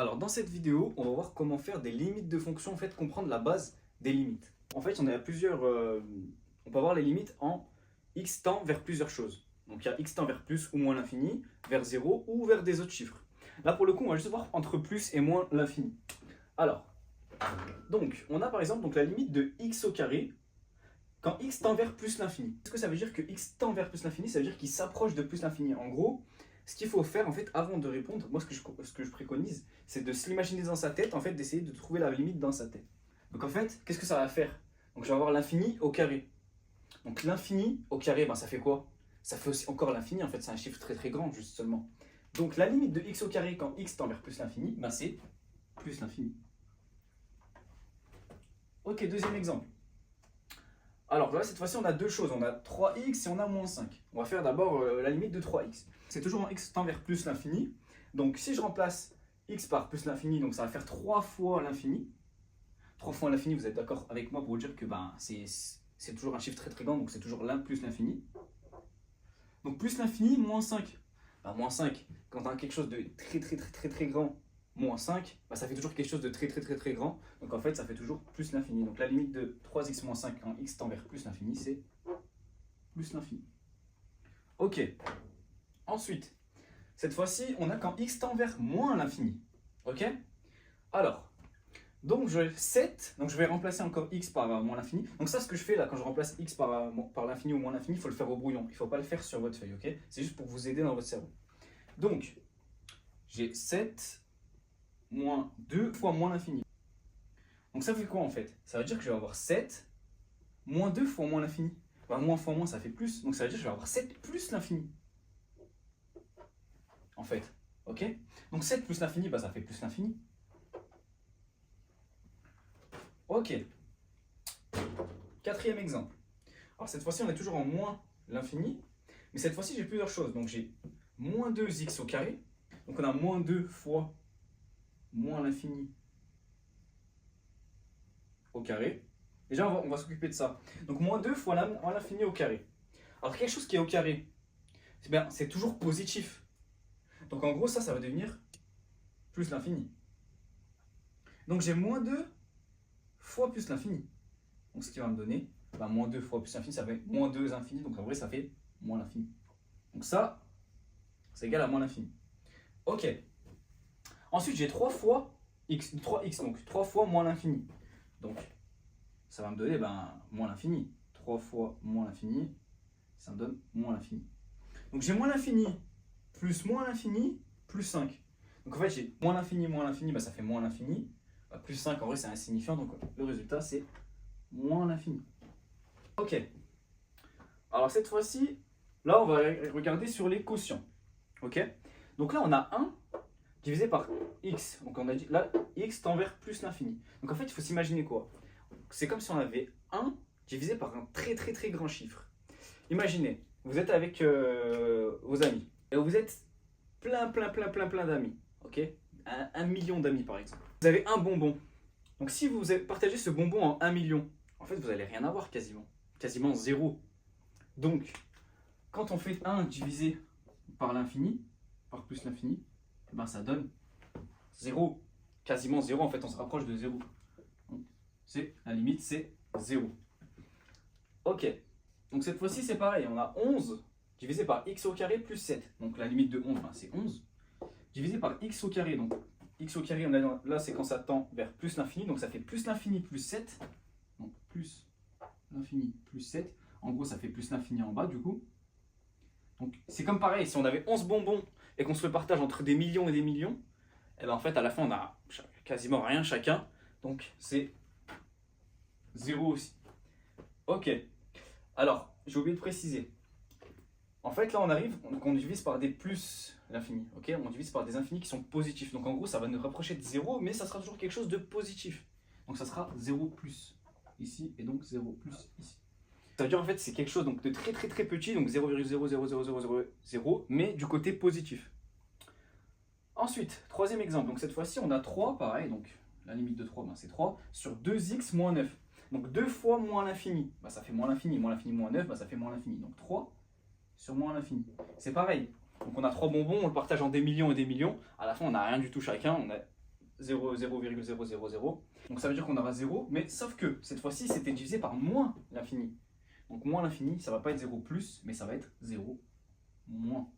Alors dans cette vidéo, on va voir comment faire des limites de fonctions, en fait comprendre la base des limites. En fait, on a plusieurs, on peut avoir les limites en x tend vers plusieurs choses. Donc il y a x tend vers plus ou moins l'infini, vers 0 ou vers des autres chiffres. Là pour le coup, on va juste voir entre plus et moins l'infini. Alors, donc on a par exemple donc, la limite de x au carré quand x tend vers plus l'infini. Est-ce que ça veut dire que x tend vers plus l'infini? Ça veut dire qu'il s'approche de plus l'infini. En gros, ce qu'il faut faire en fait avant de répondre, moi ce que je préconise, c'est de se l'imaginer dans sa tête, en fait d'essayer de trouver la limite dans sa tête. Donc en fait, qu'est-ce que ça va faire? Donc je vais avoir l'infini au carré. Donc l'infini au carré, ben, ça fait quoi? Ça fait aussi encore l'infini, en fait c'est un chiffre très très grand juste seulement. Donc la limite de x au carré quand x tend vers plus l'infini, ben, c'est plus l'infini. Ok, deuxième exemple. Alors là, cette fois-ci, on a deux choses. On a 3x et on a moins 5. On va faire d'abord la limite de 3x. C'est toujours en x tend vers plus l'infini. Donc si je remplace x par plus l'infini, donc ça va faire 3 fois l'infini. 3 fois l'infini, vous êtes d'accord avec moi pour vous dire que ben, c'est toujours un chiffre très très grand, donc c'est toujours l'un plus l'infini. Donc plus l'infini, moins 5. Ben, moins 5, quand on a quelque chose de très grand, moins 5, bah, ça fait toujours quelque chose de très grand. Donc en fait, ça fait toujours plus l'infini. Donc la limite de 3x moins 5 quand x tend vers plus l'infini, c'est plus l'infini. Ok. Ensuite, cette fois-ci, on a quand x tend vers moins l'infini. Ok. Alors, donc je 7, donc je vais remplacer encore x par moins l'infini. Donc ça, ce que je fais là, quand je remplace x par l'infini ou moins l'infini, il faut le faire au brouillon. Il ne faut pas le faire sur votre feuille, ok. C'est juste pour vous aider dans votre cerveau. Donc, j'ai 7 moins 2 fois moins l'infini. Donc ça fait quoi en fait? Ça veut dire que je vais avoir 7 moins 2 fois moins l'infini. Bah, moins fois moins, ça fait plus. Donc ça veut dire que je vais avoir 7 plus l'infini. En fait. Ok? Donc 7 plus l'infini, bah, ça fait plus l'infini. Ok. Quatrième exemple. Alors cette fois-ci, on est toujours en moins l'infini. Mais cette fois-ci, j'ai plusieurs choses. Donc j'ai moins 2x au carré. Donc on a moins 2 fois moins l'infini au carré. Déjà, on va s'occuper de ça. Donc, moins 2 fois l'infini au carré. Alors, quelque chose qui est au carré, c'est toujours positif. Donc, en gros, ça va devenir plus l'infini. Donc, j'ai moins 2 fois plus l'infini. Donc, ce qui va me donner, moins 2 fois plus l'infini, ça fait moins 2 infini. Donc, en vrai, ça fait moins l'infini. Donc, ça, c'est égal à moins l'infini. Ok. Ensuite, j'ai 3 fois x, 3x, donc 3 fois moins l'infini. Donc, ça va me donner moins l'infini. 3 fois moins l'infini, ça me donne moins l'infini. Donc j'ai moins l'infini, plus 5. Donc en fait, j'ai moins l'infini, ça fait moins l'infini. Plus 5, en vrai, c'est insignifiant. Donc le résultat, c'est moins l'infini. Ok. Alors cette fois-ci, là, on va regarder sur les quotients. Ok. Donc là, on a 1 divisé par x. Donc on a dit là, x tend vers plus l'infini. Donc en fait, il faut s'imaginer quoi? C'est comme si on avait 1 divisé par un très grand chiffre. Imaginez, vous êtes avec vos amis et vous êtes plein d'amis, ok? Un million d'amis par exemple. Vous avez un bonbon. Donc si vous partagez ce bonbon en 1 million, en fait vous n'allez rien avoir quasiment 0. Donc quand on fait 1 divisé par l'infini, par plus l'infini, ça donne 0, quasiment 0, en fait on se rapproche de 0. La limite, c'est 0. Ok. Donc cette fois-ci, c'est pareil. On a 11 divisé par x au carré plus 7. Donc la limite de 11, c'est 11. Divisé par x au carré. Donc x au carré, là, c'est quand ça tend vers plus l'infini. Donc ça fait plus l'infini plus 7. Donc plus l'infini plus 7. En gros, ça fait plus l'infini en bas, du coup. Donc c'est comme pareil. Si on avait 11 bonbons et qu'on se le partage entre des millions et des millions, et en fait, à la fin, on a quasiment rien chacun. Donc c'est 0 aussi. Ok. Alors, j'ai oublié de préciser. En fait, là, on arrive, donc on divise par des plus l'infini. Ok. On divise par des infinis qui sont positifs. Donc, en gros, ça va nous rapprocher de 0, mais ça sera toujours quelque chose de positif. Donc, ça sera 0 plus ici et donc 0 plus ici. Ça veut dire, en fait, c'est quelque chose donc, de très petit, donc 0,00000, mais du côté positif. Ensuite, troisième exemple. Donc, cette fois-ci, on a 3, pareil. Donc, la limite de 3, c'est 3, sur 2x moins 9. Donc 2 fois moins l'infini, ça fait moins l'infini. Moins l'infini moins 9, ça fait moins l'infini. Donc 3 sur moins l'infini. C'est pareil. Donc on a 3 bonbons, on le partage en des millions et des millions. À la fin, on n'a rien du tout chacun. On a 0,0000. Donc ça veut dire qu'on aura 0, mais sauf que cette fois-ci, c'était divisé par moins l'infini. Donc moins l'infini, ça va pas être 0 plus, mais ça va être 0 moins.